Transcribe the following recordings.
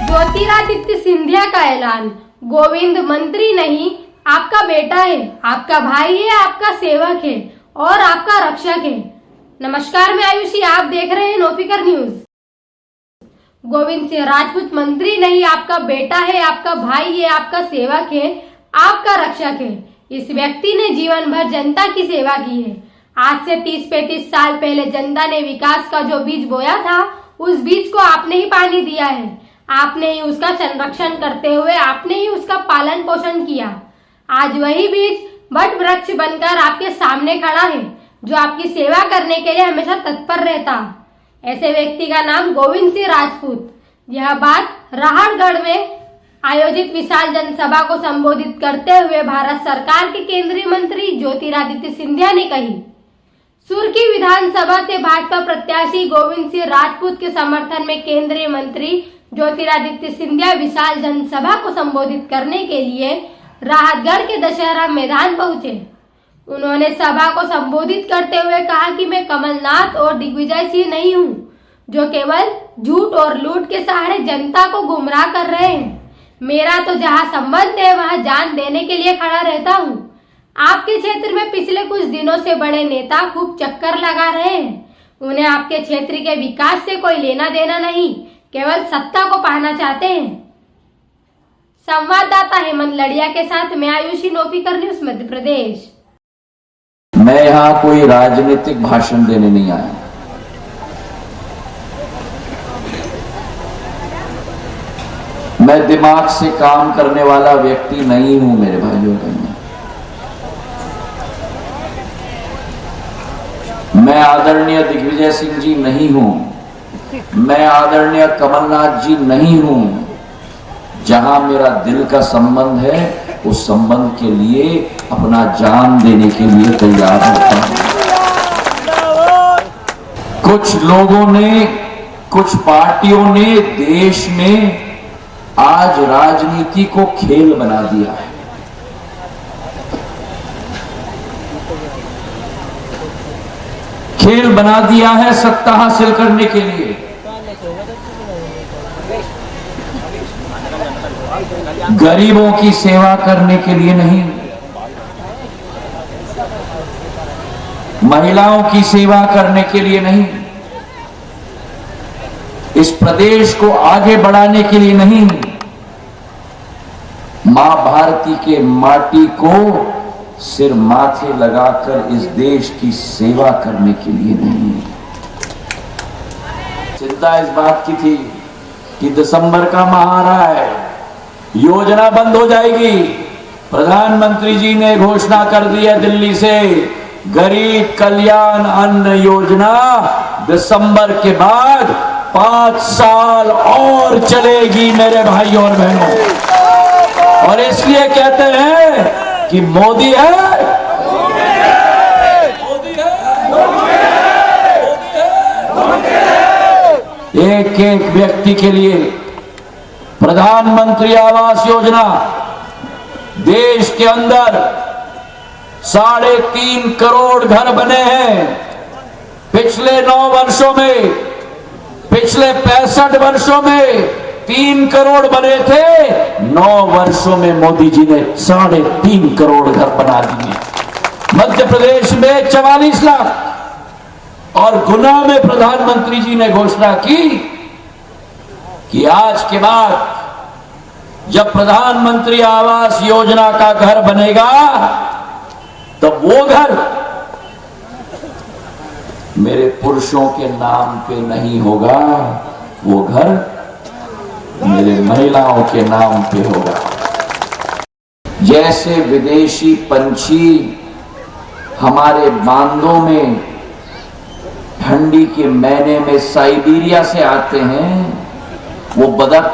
ज्योतिरादित्य सिंधिया का ऐलान, गोविंद मंत्री नहीं आपका बेटा है, आपका भाई है, आपका सेवक है और आपका रक्षक है। नमस्कार, मैं आयुषी, आप देख रहे हैं नोफिकर न्यूज। गोविंद सिंह राजपूत मंत्री नहीं आपका बेटा है, आपका भाई है, आपका सेवक है, आपका रक्षक है। इस व्यक्ति ने जीवन भर जनता की सेवा की है। आज से 30-35 साल पहले जनता ने विकास का जो बीज बोया था, उस बीज को आपने ही पानी दिया है। आपने ही उसका संरक्षण करते हुए आपने ही उसका पालन पोषण किया। आज वही बीज वट वृक्ष बनकर आपके सामने खड़ा है, जो आपकी सेवा करने के लिए हमेशा तत्पर रहता। ऐसे व्यक्ति का नाम गोविंद सिंह राजपूत। यह बात राहड़गढ़ में आयोजित विशाल जनसभा को संबोधित करते हुए भारत सरकार के केंद्रीय मंत्री ज्योतिरादित्य सिंधिया ने कही। सुर्खी विधानसभा से भाजपा प्रत्याशी गोविंद सिंह राजपूत के समर्थन में केंद्रीय मंत्री ज्योतिरादित्य सिंधिया विशाल जनसभा को संबोधित करने के लिए राहतगढ़ के दशहरा मैदान पहुंचे। उन्होंने सभा को संबोधित करते हुए कहा कि मैं कमलनाथ और दिग्विजय सिंह नहीं हूं, जो केवल झूठ और लूट के सहारे जनता को गुमराह कर रहे हैं। मेरा तो जहां संबंध है वहां जान देने के लिए खड़ा रहता हूं। आपके क्षेत्र में पिछले कुछ दिनों से बड़े नेता खूब चक्कर लगा रहे हैं। उन्हें आपके क्षेत्र के विकास से कोई लेना देना नहीं, केवल सत्ता को पाना चाहते हैं। संवाददाता हेमंत लड़िया के साथ मैं आयुषी, नोफिकर न्यूज, मध्य प्रदेश। मैं यहां कोई राजनीतिक भाषण देने नहीं आया। मैं दिमाग से काम करने वाला व्यक्ति नहीं हूं मेरे भाइयों बहनों। मैं आदरणीय दिग्विजय सिंह जी नहीं हूं, मैं आदरणीय कमलनाथ जी नहीं हूं। जहां मेरा दिल का संबंध है, उस संबंध के लिए अपना जान देने के लिए तैयार होता हूं। कुछ लोगों ने, कुछ पार्टियों ने देश में आज राजनीति को खेल बना दिया है। खेल बना दिया है सत्ता हासिल करने के लिए। गरीबों की सेवा करने के लिए नहीं, महिलाओं की सेवा करने के लिए नहीं, इस प्रदेश को आगे बढ़ाने के लिए नहीं, मां भारती के माटी को सिर माथे लगाकर इस देश की सेवा करने के लिए नहीं। चिंता इस बात की थी कि दिसंबर का माह आ रहा है, योजना बंद हो जाएगी। प्रधानमंत्री जी ने घोषणा कर दी है दिल्ली से, गरीब कल्याण अन्न योजना दिसंबर के बाद 5 साल और चलेगी मेरे भाइयों और बहनों। और इसलिए कहते हैं कि मोदी है, एक एक व्यक्ति के लिए प्रधानमंत्री आवास योजना देश के अंदर 3.5 करोड़ घर बने हैं। पिछले 9 वर्षों में, पिछले 65 वर्षों में 3 करोड़ बने थे। 9 वर्षों में मोदी जी ने 3.5 करोड़ घर बना दिए। मध्य प्रदेश में 44 लाख और गुना में प्रधानमंत्री जी ने घोषणा की कि आज के बाद जब प्रधानमंत्री आवास योजना का घर बनेगा, तब वो घर मेरे पुरुषों के नाम पे नहीं होगा, वो घर मेरे महिलाओं के नाम पे होगा। जैसे विदेशी पंछी हमारे बांधों में ठंडी के महीने में साइबेरिया से आते हैं, वो बतख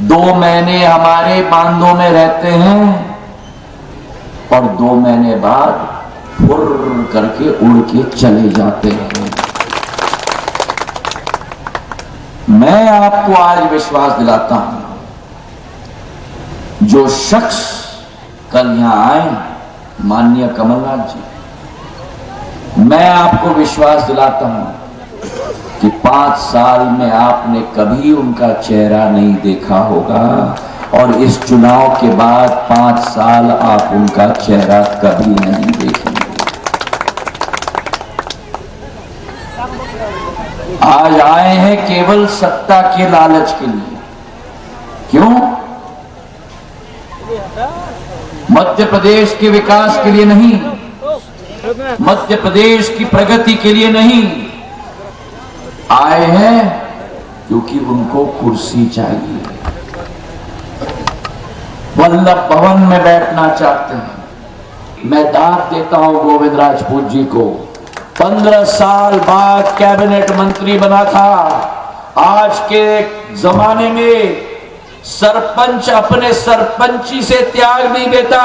2 महीने हमारे बांधों में रहते हैं और 2 महीने बाद फुर करके उड़ के चले जाते हैं। मैं आपको आज विश्वास दिलाता हूं, जो शख्स कल यहां आए, माननीय कमलनाथ जी, मैं आपको विश्वास दिलाता हूं कि 5 साल में आपने कभी उनका चेहरा नहीं देखा होगा और इस चुनाव के बाद 5 साल आप उनका चेहरा कभी नहीं देखेंगे। आज आए हैं केवल सत्ता के लालच के लिए। क्यों? मध्य प्रदेश के विकास के लिए नहीं, मध्य प्रदेश की प्रगति के लिए नहीं, आए हैं क्योंकि उनको कुर्सी चाहिए, वल्लभ भवन में बैठना चाहते हैं। मैं दाद देता हूं गोविंद राजपूत जी को। 15 साल बाद कैबिनेट मंत्री बना था। आज के जमाने में सरपंच अपने सरपंची से त्याग नहीं देता।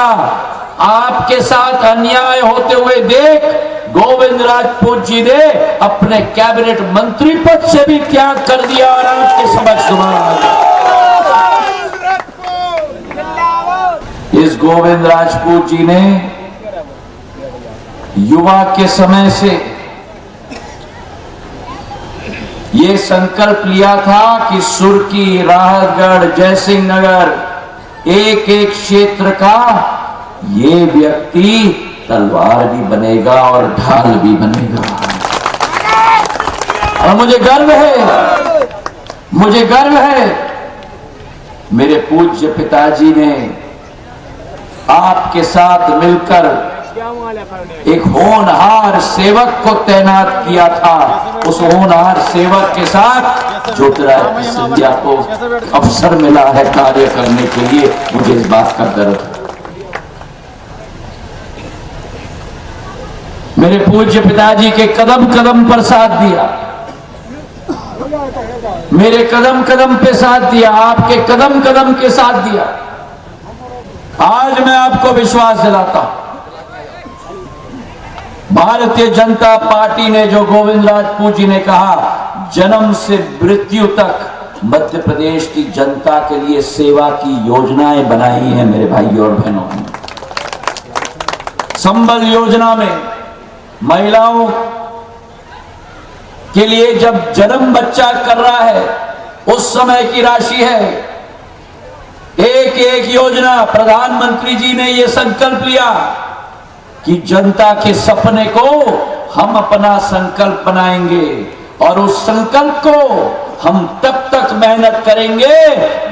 आपके साथ अन्याय होते हुए देख गोविंद राजपूत जी ने अपने कैबिनेट मंत्री पद से भी त्याग कर दिया और आपके समक्ष इस गोविंद राजपूत जी ने युवा के समय से ये संकल्प लिया था कि सुर्खी, राहतगढ़, जयसिंह नगर, एक एक क्षेत्र का ये व्यक्ति तलवार भी बनेगा और ढाल भी बनेगा। और मुझे गर्व है मेरे पूज्य पिताजी ने आपके साथ मिलकर एक होनहार सेवक को तैनात किया था। उस होनहार सेवक के साथ ज्योतिरादित्य सिंधिया को अवसर मिला है कार्य करने के लिए। मुझे इस बात का गर्व है। मेरे पूज्य पिताजी के कदम कदम पर साथ दिया, मेरे कदम कदम पे साथ दिया, आपके कदम कदम के साथ दिया। आज मैं आपको विश्वास दिलाता हूं, भारतीय जनता पार्टी ने जो गोविंद राजपूत जी ने कहा, जन्म से मृत्यु तक मध्य प्रदेश की जनता के लिए सेवा की योजनाएं बनाई हैं मेरे भाइयों और बहनों। संबल योजना में महिलाओं के लिए जब जन्म बच्चा कर रहा है उस समय की राशि है। एक एक योजना प्रधानमंत्री जी ने यह संकल्प लिया कि जनता के सपने को हम अपना संकल्प बनाएंगे और उस संकल्प को हम तब तक मेहनत करेंगे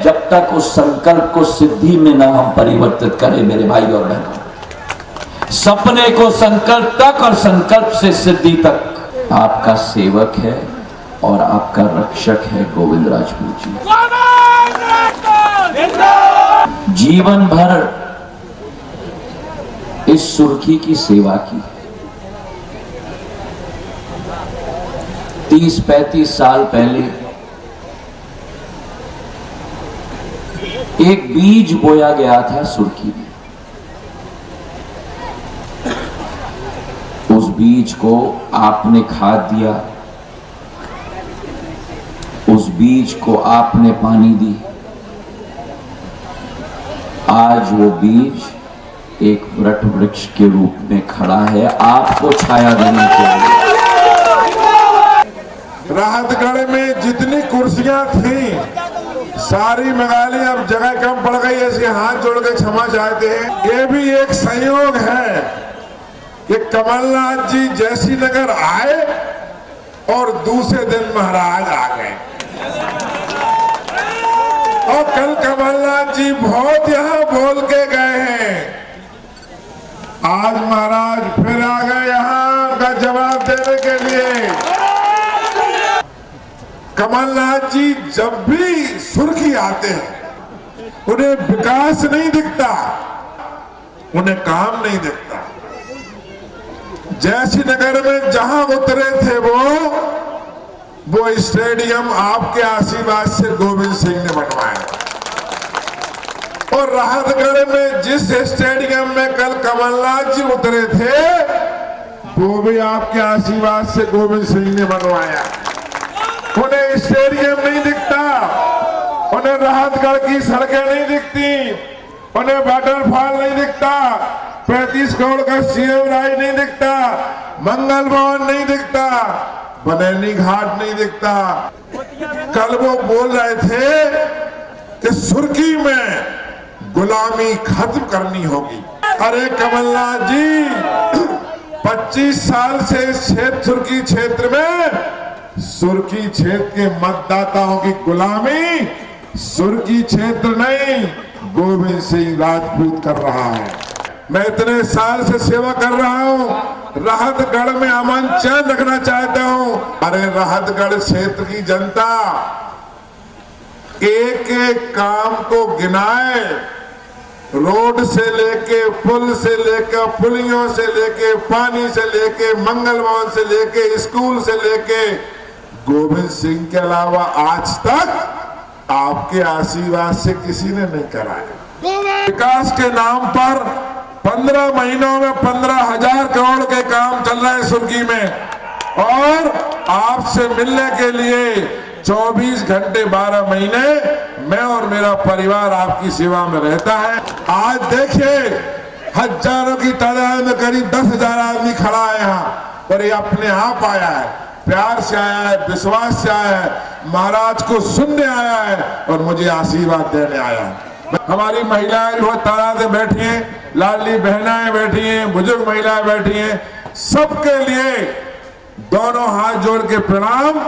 जब तक उस संकल्प को सिद्धि में न हम परिवर्तित करें मेरे भाई और बहनों। सपने को संकल्प तक और संकल्प से सिद्धि तक आपका सेवक है और आपका रक्षक है गोविंद राजपूत जी। जीवन भर इस सुर्खी की सेवा की। 30-35 साल पहले एक बीज बोया गया था सुर्खी में। उस बीज को आपने खाद दिया, उस बीज को आपने पानी दी। आज वो बीज एक वट वृक्ष के रूप में खड़ा है, आपको छाया देने के लिए। राहतगढ़ में जितनी कुर्सियां थी सारी मंगाली, अब जगह कम पड़ गई, ऐसे हाथ जोड़ के क्षमा चाहते हैं। ये भी एक संयोग है कि कमलनाथ जी जैसी नगर आए और दूसरे दिन महाराज आ गए। और कल कमलनाथ जी बहुत यहां बोल के गए हैं, आज महाराज फिर आ गए यहां का जवाब देने के लिए। कमलनाथ जी जब भी सुर्खी आते हैं उन्हें विकास नहीं दिखता, उन्हें काम नहीं दिखता। जैसी नगर में जहां उतरे थे वो स्टेडियम आपके आशीर्वाद से गोविंद सिंह ने बनवाया। और राहतगढ़ में जिस स्टेडियम में कल कमलनाथ जी उतरे थे वो भी आपके आशीर्वाद से गोविंद सिंह ने बनवाया। उन्हें स्टेडियम नहीं दिखता, उन्हें राहतगढ़ की सड़कें नहीं दिखती, उन्हें वाटरफॉल नहीं दिखता, 35 करोड़ का सीएम राय नहीं दिखता, मंगल भवन नहीं दिखता, बनैनी घाट नहीं दिखता। कल वो बोल रहे थे कि सुर्खी में गुलामी खत्म करनी होगी। अरे कमलनाथ जी, 25 साल से इस सुर्खी क्षेत्र में, सुर्खी क्षेत्र के मतदाताओं की गुलामी सुर्खी क्षेत्र नहीं, गोविंद सिंह राजपूत कर रहा है। मैं इतने साल से सेवा कर रहा हूं, राहतगढ़ में अमन चैन रखना चाहता हूं। अरे राहतगढ़ क्षेत्र की जनता एक एक काम को गिनाए, रोड से लेके पुल से लेकर पुलियों से लेके पानी से लेके मंगल भवन से लेके स्कूल से लेके, गोविंद सिंह के अलावा आज तक आपके आशीर्वाद से किसी ने नहीं कराया। विकास के नाम पर 15 महीनों में 15,000 करोड़ के काम चल रहे हैं सुर्खी में, और आपसे मिलने के लिए 24 घंटे 12 महीने मैं और मेरा परिवार आपकी सेवा में रहता है। आज देखिए, हजारों की तादाद में करीब 10,000 आदमी खड़ा है यहाँ, और ये अपने आप आया है, प्यार से आया है, विश्वास से आया है, महाराज को सुनने आया है और मुझे आशीर्वाद देने आया है। हमारी महिलाएं बहुत तादाद में बैठी हैं, लाडली बहनाएं बैठी हैं, बुजुर्ग महिलाएं बैठी हैं, सबके लिए दोनों हाथ जोड़ के प्रणाम।